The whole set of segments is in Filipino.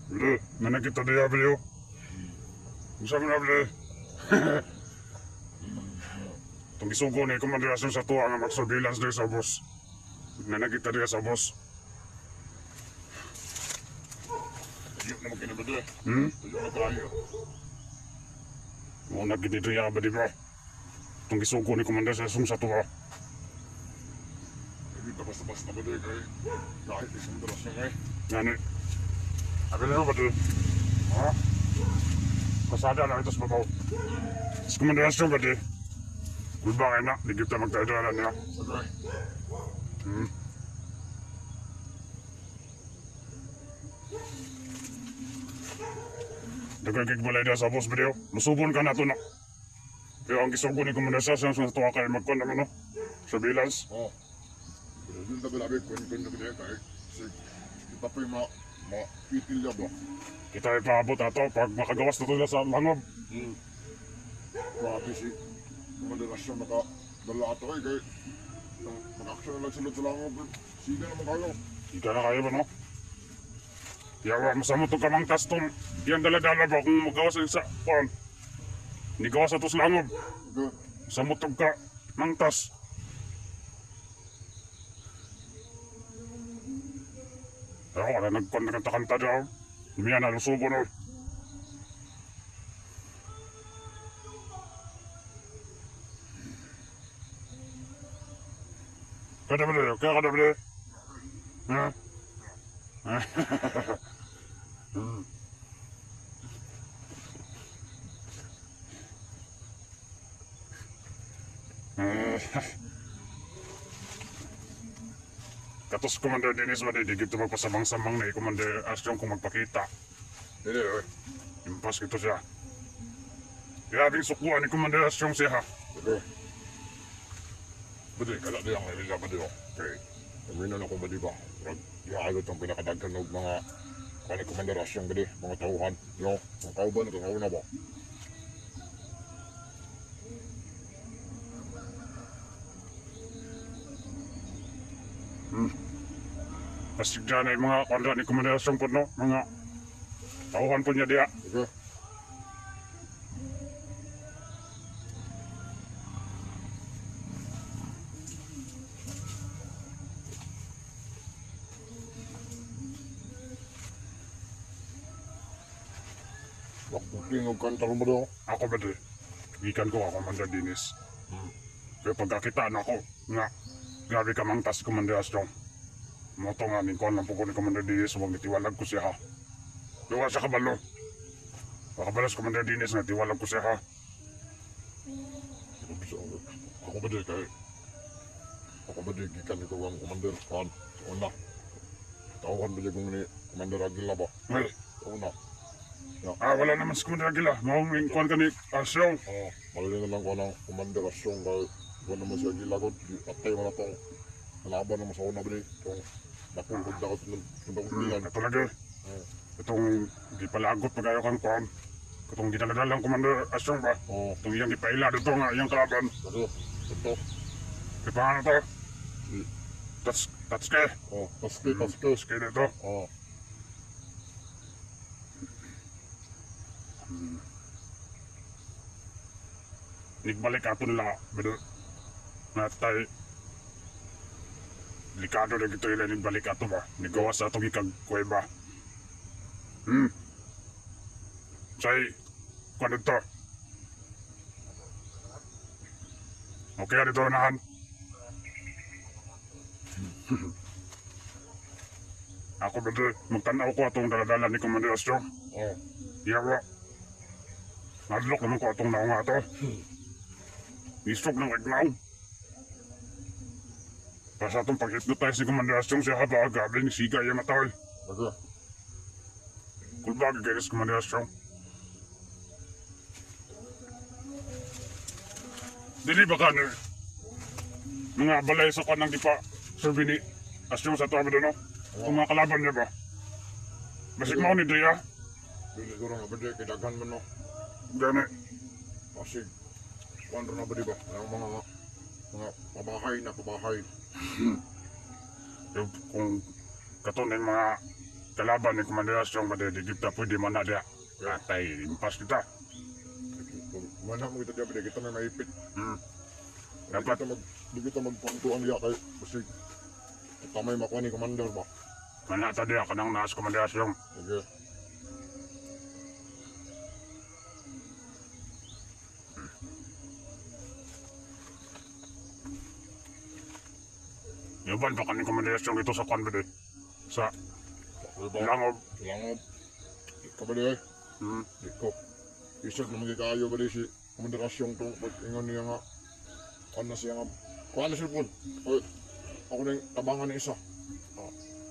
Bro, mana kita dia beliau? Bisa mana beliau? Tunggu sugo ni komanderasyon sa tuwa nga mag-surveillance diri sa bus. Mana kita dia sa bus. Ayok naman kinabado eh. Hmm? Ayok na tayo. Mo nagiti dia ba di ba? Tunggu sugo ni komanderasyon sa tuwa. Hindi ka basta-basta ba doon kay kahit isang drasyon eh. Ngani. Abi na ba di? Ha? Kasada na ito sa babaw. Sa komanderasyon ba di? Kung bakit na, di kita magtadalan niya. Sagay. Hmm? Dagagig balay na sa boss video. Musubon ka na to na. Kaya ang gisugo ni komanderasyon sa tuwa kayo magkon naman no? Surveillance. Oo. Pero yun na balabi kung na kaya kahit kita pa yung pitil niya ba? Kita ay paabot ato pag makagawas na to sa langob. Grabe si komanderasyon nakadala ato eh kay mag-action na lang sunod sa langob. Sige naman kayo. Ika na kayo ba no? Yawa, masama to kamang tastong. Yan dala-dala ba kung magawas sa pan. Ni gawas ato sa langob. Okay. Samutog ka ng tas. Ako wala nagkanta-kanta daw. Lumiyan na lusubo no. Kada ba daw? Kaya kada ba daw? Ha? Katos Commander Dennis ba di gito magpasamang-samang na Commander Asyon kung magpakita. Hindi eh. Impas gito siya. Grabing sukuan ni Commander Asyon siya ha. Okay. Badi, kala di ang nalila ba di ba? Okay. Pagminan ako ba di ba? Iagot ang pinakadagkan ng mga komanderasyon gadi, mga tauhan. Yo, ang kauban, ito na ba? Pasig dyan ay mga kanda ni Commander Asyon po no. Mga tauhan po niya diya. Okay. Waktu tingog kantar mo daw. Ako ba di? Ikan ko ako Commander Dennis. Kaya pagkakita na ako nga grabe ka mang tas Commander Asyon. Moto nga ni kon lang po ko ni Commander Dennis huwag nitiwalag ko siya ha. Luwa sa kabalo. Makabalas Commander Dennis nga tiwalag ko siya ha. Ako ba di kay? Ako ba di gikan ito ang komander kan? Una. Tauhan ba di kung ni Komander Aguila ba? Well, Una. wala naman si Commander Aguila. Maong kon ka ni Asyon. Malili na lang ko ng komanderasyon kay kung naman si Aguila ko, atay mo na itong nalaban naman sa una ba di? Itong napulog na ko itong bilan. Katulaga. Itong gipalagot pagayo kang kon. Itong ginaladalang Commander Asyon ba? Oo. Itong iyang gipaila dito nga iyang kalaban. Ito. Kaya paano to? Si- Tatske. Taske. Tatske dito. Nigbalik ato nila. Pero natay likado na gito ila nigbalik ato ba? Nigawa sa atong ikagkuweba. Say, kung ano to? Okay, dito nahan. Ako ba magtanaw ko atong daladala ni Commander Asyon? Yawa. Nadlok naman ko atong naong ato. Isog ng agnaw. Para sa atong pag-hypnotize ni Commander Asyon siya haba agabi ni Siga yung matawal. Okay. Kulbagi kayo sa Commander Asyon. Dili ba ka mga balay sa kanang di pa survey ni Asyon sa tuwa ba doon no? Kung mga kalaban niya ba? Basig mo ni Drea. Dili ko rin nga ba di, kidaghan man no. Gani. Kasi, kung na ba di ba? Ang mga pabahay na pabahay. Kung katon yung mga kalaban ni komanderasyon ba di kita pwede man na dia. Atay, impas kita. Mana mo kita diya, kita may maipit. Dapat Di kita magpantuan diya kay kasi kita may makuha ni commander ba. mana ta dia kanang naas komanderasyon. Sige. Yaban pa kaning komanderasyon ito sa kwan ba di. Sa Langob. Langob. Ikaw ba diya? Ikaw. Isag naman kayo ba di si komanderasyon tong pag-ingon niya nga. Ano siya nga. Kuha na siya po. Ako na yung tabangan ng isa.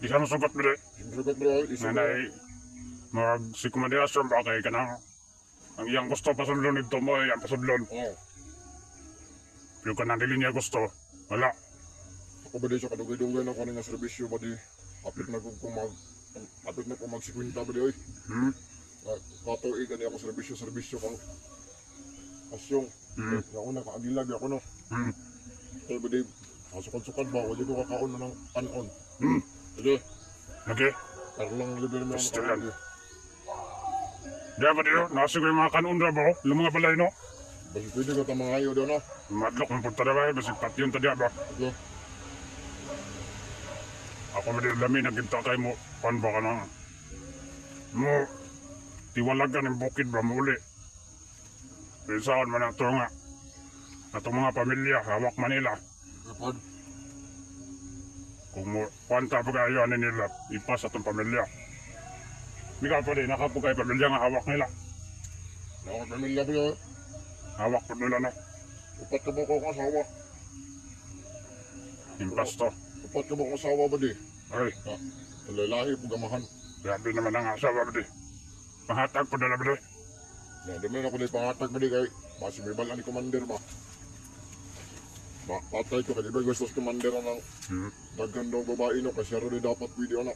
Di ka masugot ba di. Sinusugat bro. Nanay, si komanderasyon ba kay kanang ang iyang gusto pasudlon ito mo, iyang pasudlon. Oo. Yung kanang dili niya gusto, wala. Ako ba di siya kadugay-dugay na kanina serbisyo ba di. Apit na kung mag-sikwinta ba di oy. Katuig ani ako serbisyo kang asyong. Nauna ka agilag ako no. Kaya ba di, sukad-sukad ba ako dito kakaon na ng anon. Sige. Okay? Pero lang libre mo Gusto ang lang. Diya ba diyo, nasigo yung mga kanundra ba? Yung mga balay no? Basi pwede ka tamang ayaw doon no. Madlok ng punta na ba? Basig patyon tadya ba? Sige. Ako ba diyo lami nagkinta kay mo. Pan ba ka na? Mo, tiwalagan ng bukid ba muli? Pinsaan man ito nga. Atong mga pamilya, hawak Manila. Kapag. Kung mo, kwanta pa kayo ano nila, ipas atong pamilya. Hindi ka pa rin, nakapugay pamilya nga hawak nila. Nakakot pamilya ba yun? Hawak po nila no. Upat ka ba ko ang asawa? Impas to. Upat ka ba ang asawa ba di? Ay, Talalahi po gamahan. grabe naman ang asawa ba di. Pahatag po nila ba di. Dami na ako na ipangatag ba di kay basi may balaan ni commander ba? Patay ko kay iba gusto sa commander ng daghan daw babae no kasi rin dapat video na.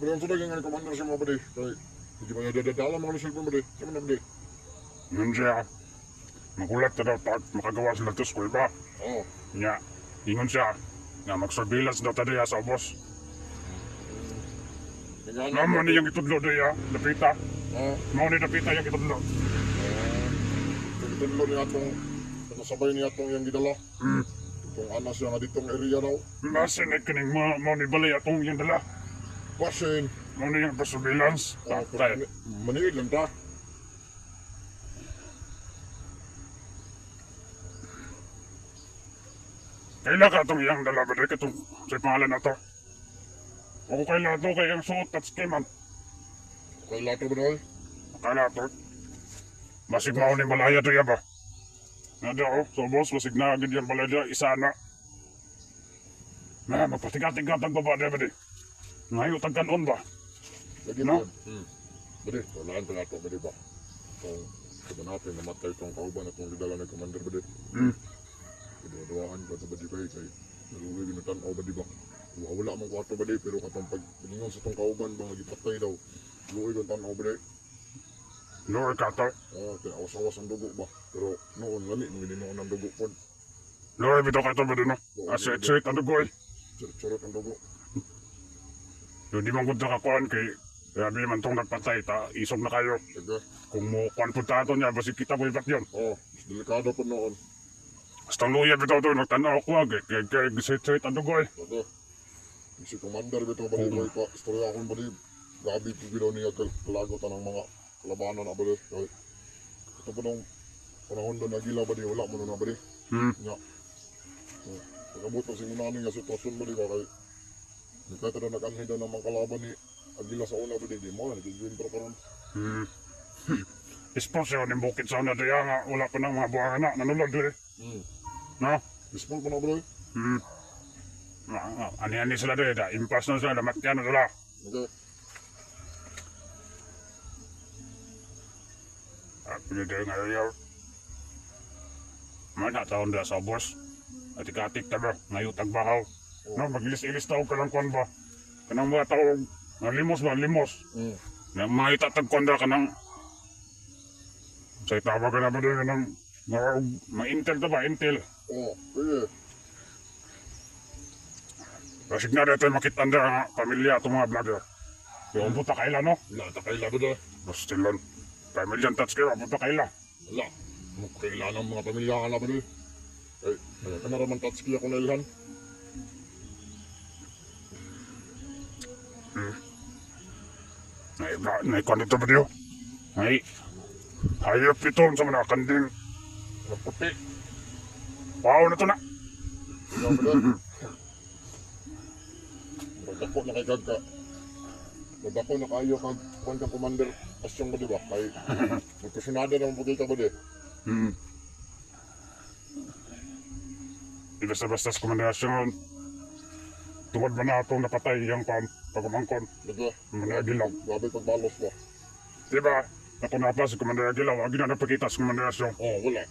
Pero ang sunod yung commander siya mga ba di? Kay hindi ba niya dadadala mga cellphone ba di? Kaya na ba di? Yun siya. Magulat na daw pag makagawa sila to school ba. Oo. Nya, ingon siya. Nga mag-surveillance daw tadiya sa ubos. Naman niyang itudlo diya, napita. Mao ni napita yung itudlo. Itudlo niya itong nasabay niya itong yung gidala. Itong anas siya nga ditong area daw. Basin ay kining mao ni balay atong yung dala. Basin. Mao ni yung surveillance. Patay. Maniid lang ta. Kailan ka itong iyang dala ba di katong sa pangalan na to? O kailan to kay ang suot at skiman. Kay lato ba daw? Kailan to? Masig mao ni balaya to ya ba? Nga daw, so boss, masig na agad yung balaya isa na. Na, magpatigat-tigat ang baba di ba di? Ngayon, tagkanon ba? Lagi No? na. Badi, walaan pa nato badi ba? Itong sabi natin namatay itong kauban at itong lidala ng commander badi. Dua-duaan pa ito badi kay naluwi ginutanaw badi ba? Wala mang kwarto ba di, pero katong pag-ingon sa itong kauban ba, magipatay daw. Luoy kong tanaw ba di. Lord ka to. Kaya awas-awas ang dugo ba. Pero noon, lami, nung gininoon ang dugo po. Lord, bito ka to ba di no? Asit-sit ang dugoy. Charot ang dugo. Yung di mong gudta ka kuhan kay grabe man tong nagpatay, ta isog na kayo. Sige. Kung mo kuhan po tato niya, basi kita mo ibat yun. Mas delikado po noon. Basta luya bito to, nagtanaw ko kay gisit-sit ang dugoy. Sige. Si commander bito ba di ba ipa, istorya akong ba di, gabi po ginaw niya kalagotan ng mga labanan na ba di. Ito po nung panahon doon nagila ba di, wala mo na ba di. Nya. Pagkabuto sa inunani nga sitwasyon ba di ba kay kahit na nag-anhay daw ng mga kalaban ni Agila sa una ba di mo, nagiging pa ron. Esponsyo ni bukid sa una diya nga wala pa ng mga buhanga na nanulog dire. No? Bispol pa na bro. Ani-ani sila dire, da impas na sila, damatyan na sila. Okay. Pili dire nga yaw. Mana taon da sa boss. At ikatik ta ba, ngayon tagbahaw. No, magilis-ilis tao ka lang kwan ba. Kanang mga tao, nga limos ba, limos. Na mga itatag kwan da kanang sa itawa ka na ba din ng Ma-intel to ba? Intel. Oh, sige. Kasi na dito makita nga pamilya itong mga vlogger. Kaya ang puta kaila no? Wala, takay ba doon? Basta still pamilyan touch kayo, ang puta kaila. Wala. Kailangan ng mga pamilya ka na ba doon? Ay, ano naman tatski ako na ilhan? Naikon dito ba diyo? Hayop ito sa mga kanding. Puti. Wow na to na. Ano ba doon? Magdako na kay Gagka. Magdako na kayo kag kung kang commander asyong ba diba? Kay magkasunada naman po kayo ka ba di? Di basta-basta sa komandasyon. Tungod ba na itong napatay yung pagumangkon? Diba? Commander Aguila. Grabe pagbalos ba? Diba? Ako na pa si Commander Aguila, wag na napakita sa komandasyon. Oh, wala.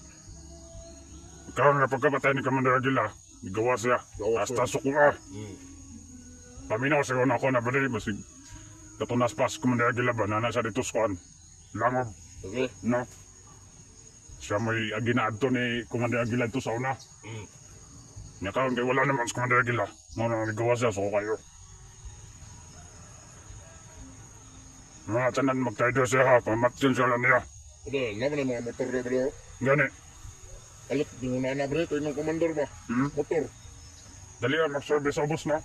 Karon nga pagkapatay ni Commander Aguila, igawa siya. Gawa Hasta siya. suko ka. Hmm. Paminaw siya na ako na ba basig katunas pa si Commander Aguila ba, nana siya dito sa kuan. Langob, Sige. no? Siya may ginaadto ni Commander Aguila ito sa una. Hmm. Nya karon kay wala naman si Commander Aguila. Mo na nagawa siya, suko kayo. Mga tanan magtaydo siya ha, pamatyon siya lang niya. Ano, naman ang mga motor na ba doon? Gani, Alat, di mo na ba ito? Inong commander ba? Motor. dali na mag-service sa bus na.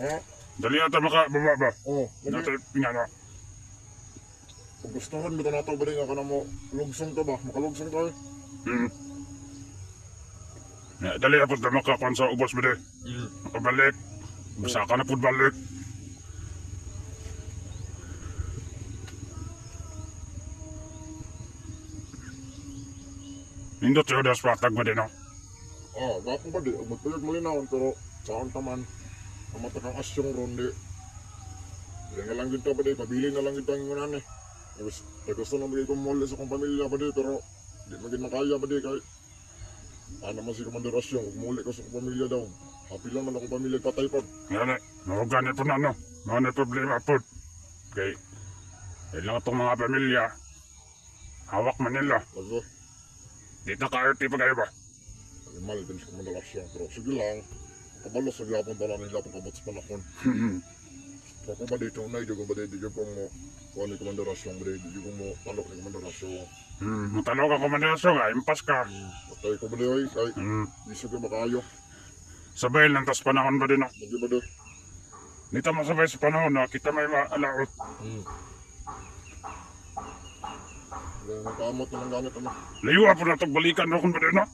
Ha? Dali na tayo makababa ba? Oh, Nato nga na. kung gustuhan mo ito na ito, ba rin ka na mo lugsong to ba? Makalugsong tayo. Dali na po tayo makakuan sa ubos ba di? Makabalik. Basta ka na po balik. Nindot siya das patag ba di no? Ah, gapo ba di? Magpuyag mo linawon, pero saan taman? Ang matakang asyong ron di. Hindi nga lang dito ba di? Pabili na lang dito ang ingunan eh. Gusto na magiging kumuli sa kong pamilya ba di? Pero di maging makaya ba di? Kaya ano man si Commander Asyong, kumuli ko sa kong pamilya daw. Happy lang man ako pamilya patay pa. Yan eh. Mahugan po na no. Mga problema po. Okay. Kailangan itong mga pamilya. Hawak man nila. Kasi, Di na ka-RT pa kayo ba? animal din si Commander Asyong. Pero sige lang, kabalos sa gyapon pala nila kung kabot sa panahon. So ako ba di tunay, di ko ba di ko mo kuha ni Commander Asyong, ba di ko mo talok ni Commander Asyong. Matalo ka komandasyon ka. Impas ka. Patay ko ba di ay, ay, isa ka ba kayo? Sabay lang tas panahon ba din no? Lagi ba di? Dito masabay sa panahon na kita may maalaot. Yung makamot na lang gamit ano. Layuan po na itong balikan na kung ba din no?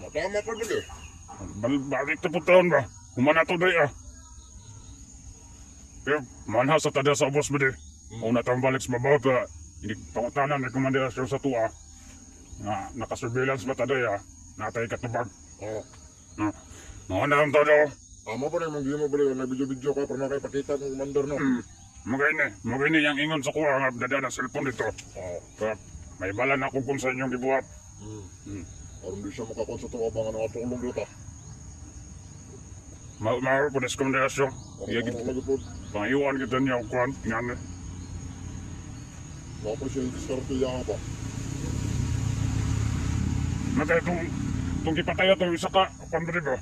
Matama pa ba di? Balik na po taon ba? Humana to day ah. Pero manha sa tada sa ubos ba di? Una taong balik sa babaw pa. Hindi pangutanan na komandasyon sa tuwa. Nakasurveillance ba tada ah? Natay katubag. Oo. Mga na ang todo. Tama pa rin, mag-game mo ba rin, nag-video-video ka, pero nakipakita ng commander no. Magay ni yung ingon sa kuha nga dada ng cellphone dito. Kaya may bala na kung sa inyong gibuhat. Parang di siya makakon sa tuwa bang ano tulong dito. Maro po na sa komandasyon. Ano lagi po, Pangiwan kita niya ang kuhan. Nga wala po siya yung diskarte yan pa. Matay itong kipatay itong isa ka. Pambari ba?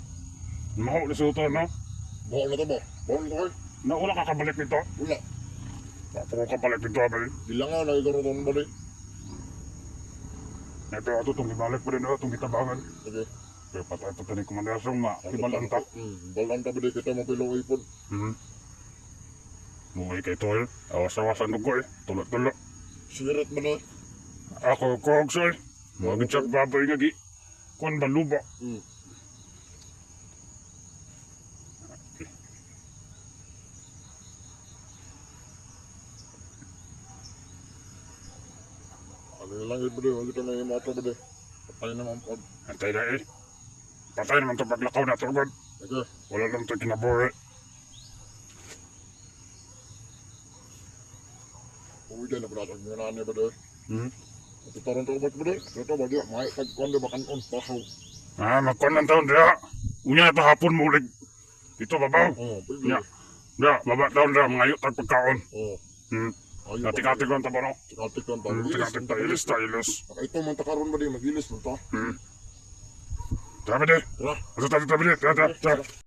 Maho na sa ito, no? Bawal na to ba? Bawal na to kayo? Naula ka kabalik nito. Wala. Ako ka balik nito, abay. Di lang nga, nagkaroon ba rin? Ito ato itong ibalik pa rin itong kitabangan. Sige. Pero patay pa ito ni komandasyong ibalanta. Balanta ba rin kita mapilong ipon? Muhay kay Toy. Awas-awasan ko eh. Tulog-tulog. Sigaret ba na? Ako kogsoy. Mga gitsak baboy nga gi. Kuan ba luba? Ano na lang ba rin, wala kita na yung mato ba rin? Patay naman po. Antay na eh. Patay naman ito paglakaw na tugod. Sige. Wala lang ito kinabuhi. Uwi dyan na ba natin yung nanay ba rin? Itutarong to ba rin? Ito ba rin? May tagkon ba kanon? Pahaw. Magkuhan ng taon diya. Unya ito hapon mo ulit. Dito babaw. Oo, pwede. Nya. Diya, baba taon diya. Ngayon tagpagkaon. Oo. Ayo. Katik-katik lang tabo no. Katik lang tayo. Katik-katik tayo, ilis tayo, ilis. Ito man takaron ba di magilis man ta. Tabi di. Tara. Tabi di, tara.